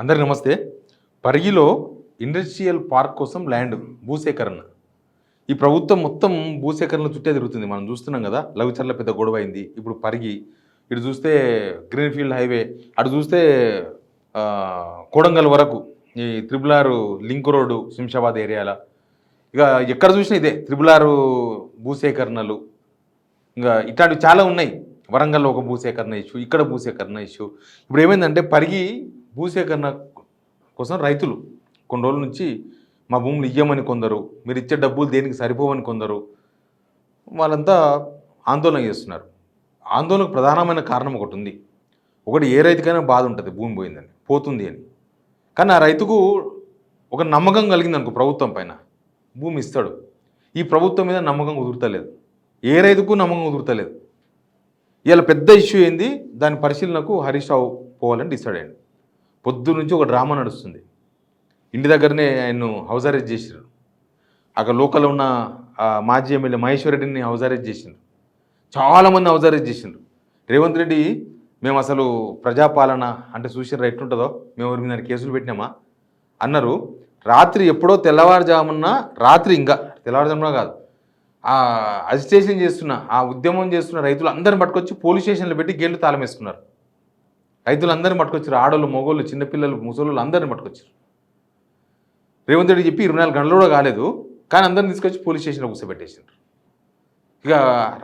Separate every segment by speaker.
Speaker 1: అందరికి నమస్తే. పరిగిలో industrial park కోసం ల్యాండ్ భూసేకరణ. ఈ ప్రభుత్వం మొత్తం భూసేకరణ చుట్టే తిరుగుతుంది. మనం చూస్తున్నాం కదా, లవిచర్ల పెద్ద గొడవ అయింది. ఇప్పుడు పరిగి, ఇటు చూస్తే గ్రీన్ఫీల్డ్ హైవే, అటు చూస్తే కోడంగల్ వరకు ఈ త్రిబుల్ లింక్ రోడ్డు శంషాబాద్ ఏరియాల, ఇక ఎక్కడ చూసినా ఇదే త్రిబుల్ భూసేకరణలు. ఇంకా ఇట్లాంటివి చాలా ఉన్నాయి. వరంగల్లో ఒక భూసేకరణ ఇష్యూ, ఇక్కడ భూసేకరణ ఇష్యూ. ఇప్పుడు ఏమైందంటే పరిగి భూసేకరణ కోసం రైతులు కొన్ని రోజుల నుంచి మా భూములు ఇయ్యమని కొందరు, మీరు ఇచ్చే డబ్బులు దేనికి సరిపోవని కొందరు, వాళ్ళంతా ఆందోళన చేస్తున్నారు. ఆందోళనకు ప్రధానమైన కారణం ఒకటి ఉంది. ఒకటి, ఏ రైతుకైనా బాధ ఉంటుంది భూమి పోయిందని, పోతుంది అని. కానీ ఆ రైతుకు ఒక నమ్మకం కలిగింది అనుకో ప్రభుత్వం పైన, భూమి ఇస్తాడు. ఈ ప్రభుత్వం మీద నమ్మకం కుదురుతలేదు, ఏ రైతుకు నమ్మకం కుదురుతలేదు. ఇవాళ పెద్ద ఇష్యూ ఏంది, దాని పరిశీలనకు హరీష్ రావు పోవాలని డిసైడ్ అయ్యాడు. పొద్దు నుంచి ఒక డ్రామా నడుస్తుంది. ఇంటి దగ్గరనే ఆయన్ను హౌస్ అరెస్ట్ చేసినారు. అక్కడ లోకల్లో ఉన్న మాజీ ఎమ్మెల్యే మహేశ్వర్ రెడ్డిని హౌస్ అరెస్ట్ చేసినారు. చాలామంది హౌస్ అరెస్ట్ చేసినారు. రేవంత్ రెడ్డి, మేము అసలు ప్రజాపాలన అంటే చూసినారు ఎట్లుంటుందో, మేము ఎవరి మీద కేసులు పెట్టినామా అన్నారు. రాత్రి ఎప్పుడో తెల్లవారుజామున, రాత్రి ఇంకా తెల్లవారుజామున కాదు, ఆ అజిటేషన్ చేస్తున్న, ఆ ఉద్యమం చేస్తున్న రైతులు అందరిని పట్టుకొచ్చి పోలీస్ స్టేషన్లో పెట్టి గేట్లు తాళం వేసుకున్నారు. రైతులందరినీ పట్టుకొచ్చారు, ఆడోళ్ళు, మగోళ్ళు, చిన్నపిల్లలు, ముసలోళ్ళు అందరిని పట్టుకొచ్చారు. రేవంత్ రెడ్డి చెప్పి 24 గంటలు కూడా కాలేదు, కానీ అందరిని తీసుకొచ్చి పోలీస్ స్టేషన్లో కూర్చోబెట్టేసారు. ఇక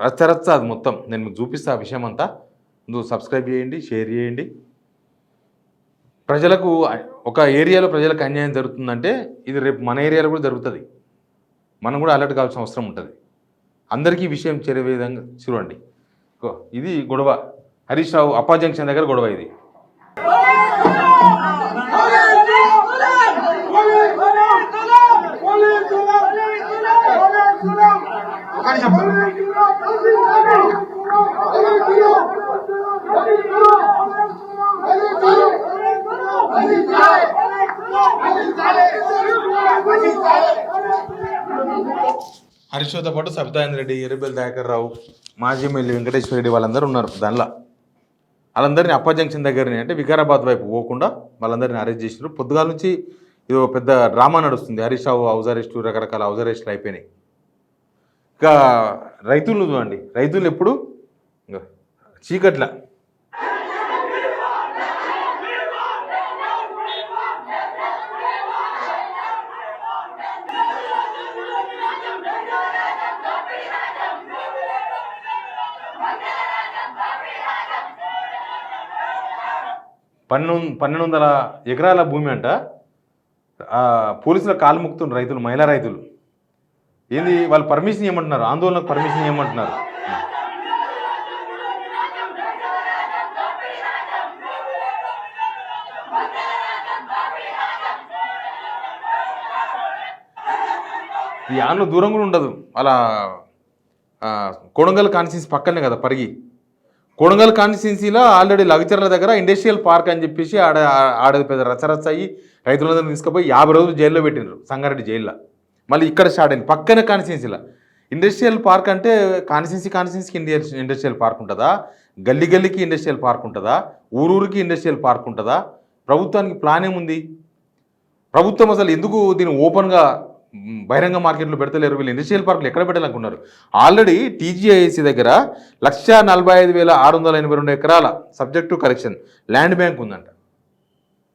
Speaker 1: రచ్చరచ్చ అది మొత్తం. నేను మీకు చూపిస్తా ఆ విషయం అంతా. ముందు సబ్స్క్రైబ్ చేయండి, షేర్ చేయండి. ప్రజలకు ఒక ఏరియాలో ప్రజలకు అన్యాయం జరుగుతుందంటే ఇది రేపు మన ఏరియాలో కూడా జరుగుతుంది. మనం కూడా అలర్ట్ కావాల్సిన అవసరం ఉంటుంది. అందరికీ విషయం చేరే విధంగా చూడండి. ఇది గొడవ, హరీష్ రావు అప్పా జంక్షన్ దగ్గర గొడవ. ఇది హరీష్తో పాటు సబితాయింద్ర రెడ్డి, ఎర్రబెల్లి దయాకర్ రావు, మాజీ ఎమ్మెల్యే వెంకటేశ్వర రెడ్డి వాళ్ళందరూ ఉన్నారు దానిలో. వాళ్ళందరినీ అప్పా జంక్షన్ దగ్గరని, అంటే వికారాబాద్ వైపు పోకుండా వాళ్ళందరినీ అరెస్ట్ చేసినారు. పొద్దుగాల నుంచి ఇది ఒక పెద్ద డ్రామా నడుస్తుంది. హరీష్ రావు హౌస్ అరెస్టు, రకరకాల హౌస్ అరెస్టులు అయిపోయినాయి. ఇక రైతులు చూడండి, రైతులు ఎప్పుడు చీకట్ల పన్నెండు ఎకరాల భూమి అంట పోలీసుల కాలు ముక్తున్నారు రైతులు, మహిళా రైతులు. ఏంది వాళ్ళు పర్మిషన్ ఇవ్వమంటున్నారు, ఆందోళనకు పర్మిషన్ ఇవ్వమంటున్నారు. ఈ ఆన్లో దూరం కూడా ఉండదు. అలా కొడంగల్ కాన్స్టిట్యున్సీ పక్కనే కదా పరిగి. కొడంగల్ కాన్స్టిట్యున్సీలో ఆల్రెడీ లవిచర్ల దగ్గర ఇండస్ట్రియల్ పార్క్ అని చెప్పేసి ఆడ పెద్ద రచ్చరచ్చ అయ్యి రైతులందరినీ తీసుకుపోయి 50 రోజులు జైల్లో పెట్టినారు, సంగారెడ్డి జైల్లో. మళ్ళీ ఇక్కడ స్టార్ట్ అయింది పక్కన కాన్స్టిట్యున్సీలో. ఇండస్ట్రియల్ పార్క్ అంటే కాన్స్టిట్యున్సీకి ఇండస్ట్రియల్ పార్క్ ఉంటుందా? గల్లీ గల్లీకి ఇండస్ట్రియల్ పార్క్ ఉంటుందా? ఊరూరికి ఇండస్ట్రియల్ పార్క్ ఉంటుందా? ప్రభుత్వానికి ప్లాన్ ఏముంది? ప్రభుత్వం అసలు ఎందుకు దీన్ని ఓపెన్గా బహిరంగ మార్కెట్లో పెడతలేరు? వీళ్ళు ఇండస్ట్రియల్ పార్కులు ఎక్కడ పెట్టాలనుకున్నారు? ఆల్రెడీ టీజీఐఏసీ దగ్గర 1,45,682 ఎకరాల subject to correction land bank ఉందంట.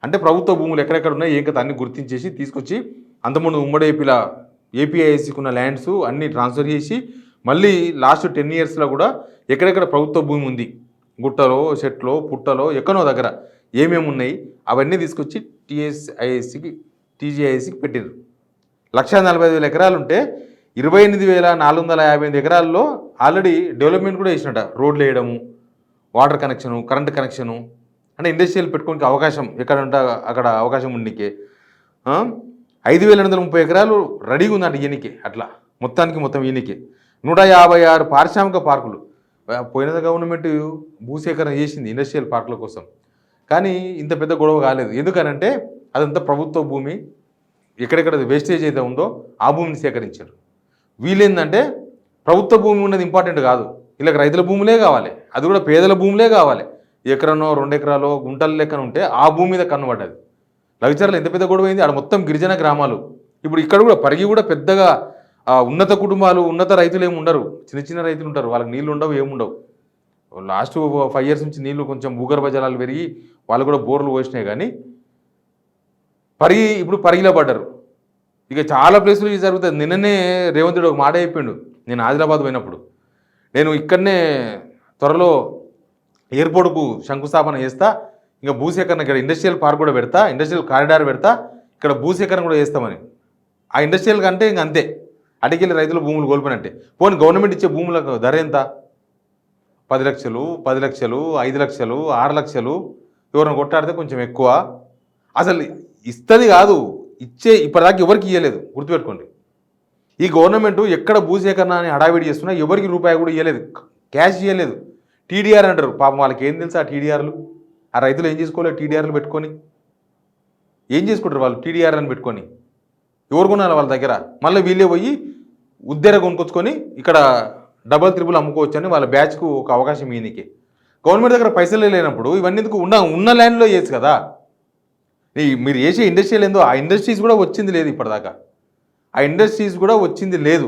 Speaker 1: అంటే ప్రభుత్వ భూములు ఎక్కడెక్కడ ఉన్నాయి ఏకత అన్ని గుర్తించేసి తీసుకొచ్చి అంతకుముందు ఉమ్మడి ఏపీఐఏసీకి ఉన్న ల్యాండ్స్ అన్నీ ట్రాన్స్ఫర్ చేసి మళ్ళీ లాస్ట్ 10 ఇయర్స్లో కూడా ఎక్కడెక్కడ ప్రభుత్వ భూమి ఉంది, గుట్టలో, చెట్లో, పుట్టలో, ఎక్కడో దగ్గర ఏమేమి ఉన్నాయి అవన్నీ తీసుకొచ్చి టీజీఐఏసీకి పెట్టారు. 1,45,000 ఎకరాలు ఉంటే 28,458 ఎకరాల్లో ఆల్రెడీ డెవలప్మెంట్ కూడా చేసినట్ట. రోడ్లు వేయడము, వాటర్ కనెక్షను, కరెంట్ కనెక్షను, అంటే ఇండస్ట్రియల్ పెట్టుకోనికి అవకాశం ఎక్కడ ఉంటే అక్కడ అవకాశం ఉండికే. 5,230 ఎకరాలు రెడీగా ఉందంట ఈయనకి. అట్లా మొత్తం ఈయనకి 156 పారిశ్రామిక పార్కులు. పోయిన గవర్నమెంట్ భూసేకరణ చేసింది ఇండస్ట్రియల్ పార్కుల కోసం, కానీ ఇంత పెద్ద గొడవ కాలేదు. ఎందుకనంటే అదంతా ప్రభుత్వ భూమి, ఎక్కడెక్కడ వేస్టేజ్ అయితే ఉందో ఆ భూమిని సేకరించారు. వీళ్ళేందంటే ప్రభుత్వ భూమి ఉన్నది ఇంపార్టెంట్ కాదు, వీళ్ళకి రైతుల భూములే కావాలి, అది కూడా పేదల భూములే కావాలి. ఎకరనో 2 ఎకరాలో గుంటల లెక్కన ఉంటే ఆ భూమి మీద కన్నుపడ్డది. లగచర్ల ఎంత పెద్ద గొడవ అయింది, ఆడ మొత్తం గిరిజన గ్రామాలు. ఇప్పుడు ఇక్కడ కూడా పరిగి కూడా పెద్దగా ఉన్నత కుటుంబాలు ఉన్నత రైతులు ఏమి ఉండరు, చిన్న చిన్న రైతులు ఉంటారు, వాళ్ళకి నీళ్ళు ఉండవు ఏముండవు. లాస్ట్ 5 years నుంచి నీళ్లు కొంచెం భూగర్భ జలాలు పెరిగి వాళ్ళు కూడా బోర్లు పోసినాయి. కానీ ఇప్పుడు పరిగిలో పడ్డారు. ఇక చాలా ప్లేసులు ఇది జరుగుతుంది. నిన్ననే రేవంత్ రెడ్డి ఒక మాట చెప్పిండు, నేను ఆదిలాబాద్ పోయినప్పుడు, నేను ఇక్కడనే త్వరలో ఎయిర్పోర్ట్కు శంకుస్థాపన చేస్తా, ఇంకా భూసేకరణ ఇక్కడ ఇండస్ట్రియల్ పార్క్ కూడా పెడతా, ఇండస్ట్రియల్ కారిడార్ పెడతా, ఇక్కడ భూసేకరణ కూడా చేస్తామని. ఆ ఇండస్ట్రియల్ కంటే ఇంక అంతే, అటుకెళ్ళి రైతులు భూములు కోల్పోయినట్టే. పోనీ గవర్నమెంట్ ఇచ్చే భూములకు ధర ఎంత? 10 లక్షలు, 10 లక్షలు, 5 లక్షలు, 6 లక్షలు. ఎవరైనా కొట్టాడితే కొంచెం ఎక్కువ. అసలు ఇస్తుంది కాదు, ఇప్పటిదాకా ఎవరికి ఇవ్వలేదు. గుర్తుపెట్టుకోండి, ఈ గవర్నమెంట్ ఎక్కడ భూసేకరణ అని హడావిడి చేస్తున్నా ఎవరికి రూపాయి కూడా ఇవ్వలేదు, క్యాష్ ఇవ్వలేదు. టీడీఆర్ అంటారు, పాపం వాళ్ళకి ఏం తెలుసు ఆ టీడీఆర్లు. ఆ రైతులు ఏం చేసుకోలేదు టీడీఆర్లు పెట్టుకొని, ఏం చేసుకుంటారు వాళ్ళు టీడీఆర్ అని పెట్టుకొని? ఎవరు కొన్నారు వాళ్ళ దగ్గర? మళ్ళీ వీళ్ళే పోయి ఉద్దెర కొనుక్కొచ్చుకొని ఇక్కడ డబల్ త్రిబుల్ అమ్ముకోవచ్చు అని వాళ్ళ బ్యాచ్కు ఒక అవకాశం ఈయనకి. గవర్నమెంట్ దగ్గర పైసలు లేనప్పుడు ఇవన్నీ ఎందుకు? ఉన్న ల్యాండ్లో చేయొచ్చు కదా. మీరు చేసే ఇండస్ట్రియల్ ఏందో ఆ ఇండస్ట్రీస్ కూడా వచ్చింది లేదు ఇప్పటిదాకా. ఆ ఇండస్ట్రీస్ కూడా వచ్చింది లేదు.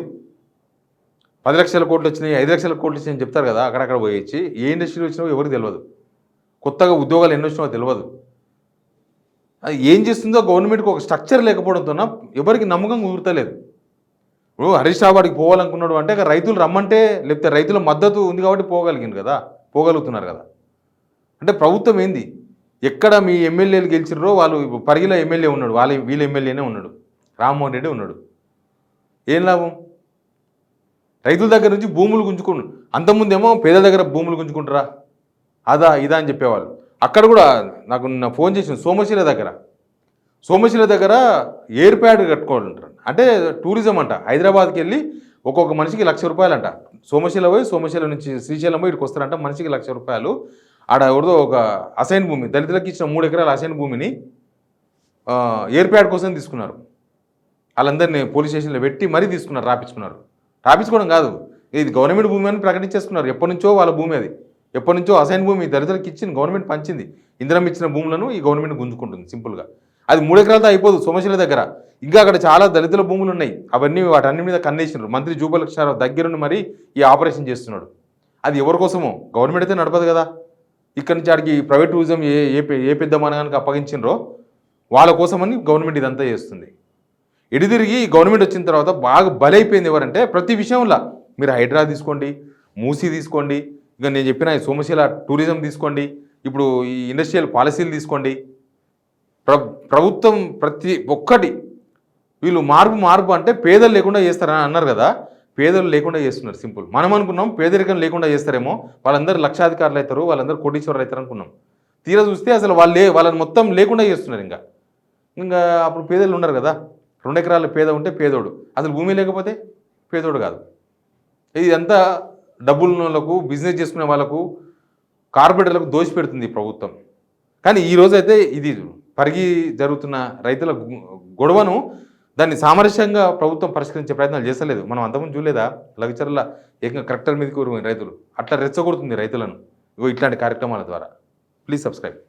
Speaker 1: 10 లక్షల కోట్లు వచ్చినాయి, 5 లక్షల కోట్లు వచ్చినాయి చెప్తారు కదా, అక్కడక్కడ పోయొచ్చి ఏ ఇండస్ట్రీలు వచ్చినావో ఎవరికి తెలియదు, కొత్తగా ఉద్యోగాలు ఎన్ని వచ్చినావో తెలియదు. అది ఏం చేస్తుందో గవర్నమెంట్కి ఒక స్ట్రక్చర్ లేకపోవడంతో ఎవరికి నమ్మకం కుదురుతలేదు. ఇప్పుడు హరీష్ రావు వాడికి పోవాలనుకున్నాడు అంటే రైతులు రమ్మంటే, లేకపోతే రైతుల మద్దతు ఉంది కాబట్టి పోగలుగుతున్నారు కదా. అంటే ప్రభుత్వం ఏంది? ఎక్కడ మీ ఎమ్మెల్యేలు గెలిచిర్రో వాళ్ళు పరిగిలో ఎమ్మెల్యే ఉన్నాడు, వీళ్ళ ఎమ్మెల్యేనే ఉన్నాడు, రామ్మోహన్ రెడ్డి ఉన్నాడు. ఏం లాభం? రైతుల దగ్గర నుంచి భూములు గుంజుకుని, అంతకుముందేమో పేదల దగ్గర భూములు గుంజుకుంటారా అదా ఇదా అని చెప్పేవాళ్ళు. అక్కడ కూడా నాకు ఫోన్ చేసిన సోమశిల దగ్గర ఎయిర్ ప్యాడ్ కట్టుకోవాలంటారు. అంటే టూరిజం అంట, హైదరాబాద్కి వెళ్ళి ఒక్కొక్క మనిషికి ₹1,00,000 అంట. సోమశిల నుంచి శ్రీశైలం ఇక్కడికి వస్తారంట, మనిషికి ₹1,00,000. ఆడ ఎవరిదో ఒక అసైన్ భూమి, దళితులకు ఇచ్చిన 3 ఎకరాల అసైన్ భూమిని ఎయిర్ ప్యాడ్ కోసం తీసుకున్నారు. వాళ్ళందరినీ పోలీస్ స్టేషన్లో పెట్టి మరీ తీసుకున్నారు, రాపించుకోవడం కాదు, ఇది గవర్నమెంట్ భూమి అని ప్రకటించేసుకున్నారు. ఎప్పటి నుంచో వాళ్ళ భూమి అది, ఎప్పటి నుంచో అసైన్ భూమి దళితులకు ఇచ్చింది గవర్నమెంట్, పంచింది. ఇందిరం ఇచ్చిన భూములను ఈ గవర్నమెంట్ గుంజుకుంటుంది సింపుల్గా. అది 3 ఎకరాలతో అయిపోదు సోమశిల దగ్గర, ఇంకా అక్కడ చాలా దళితుల భూములు ఉన్నాయి. వాటన్ని మీద కన్నేసినారు. మంత్రి జూపల్ కృష్ణారావు దగ్గరుండి మరి ఈ ఆపరేషన్ చేస్తున్నాడు. అది ఎవరి కోసమో? గవర్నమెంట్ అయితే నడపదు కదా. ఇక్కడ నుంచి ఆడికి ప్రైవేట్ టూరిజం ఏ పెద్ద మనగానికి అప్పగించినరో వాళ్ళ కోసమని గవర్నమెంట్ ఇదంతా చేస్తుంది. ఎడిదిరిగి గవర్నమెంట్ వచ్చిన తర్వాత బాగా బలైపోయింది ఎవరంటే, ప్రతి విషయంలో మీరు హైడ్రా తీసుకోండి, మూసీ తీసుకోండి, ఇక నేను చెప్పిన సోమశిల టూరిజం తీసుకోండి, ఇప్పుడు ఈ ఇండస్ట్రియల్ పాలసీలు తీసుకోండి, ప్రభుత్వం ప్రతి ఒక్కటి వీళ్ళు మార్పు అంటే పేదలు లేకుండా చేస్తారని అన్నారు కదా, పేదలు లేకుండా చేస్తున్నారు. సింపుల్. మనం అనుకున్నాం పేదరికం లేకుండా చేస్తారేమో, వాళ్ళందరూ లక్షాధికారులు అవుతారు, వాళ్ళందరూ కోటీశ్వరులు అవుతారు అనుకున్నాం. తీరా చూస్తే అసలు వాళ్ళని మొత్తం లేకుండా చేస్తున్నారు. ఇంకా అప్పుడు పేదలు ఉన్నారు కదా, 2 ఎకరాల పేద ఉంటే పేదోడు, అసలు భూమి లేకపోతే పేదోడు కాదు. ఇదంతా డబ్బులకు బిజినెస్ చేసుకునే వాళ్ళకు, కార్పొరేటర్లకు దోషిపెడుతుంది ప్రభుత్వం. కానీ ఈరోజైతే ఇది పరిగి జరుగుతున్న రైతుల గొడవను దాన్ని సామరస్యంగా ప్రభుత్వం పరిష్కరించే ప్రయత్నాలు చేస్తలేదు. మనం అంతకుముందు చూడలేదా, లగచర్ల ఏకంగా కలెక్టర్ మీదకి రైతులు అట్లా రెచ్చగొడుతుంది రైతులను ఇట్లాంటి కార్యక్రమాల ద్వారా. Please subscribe.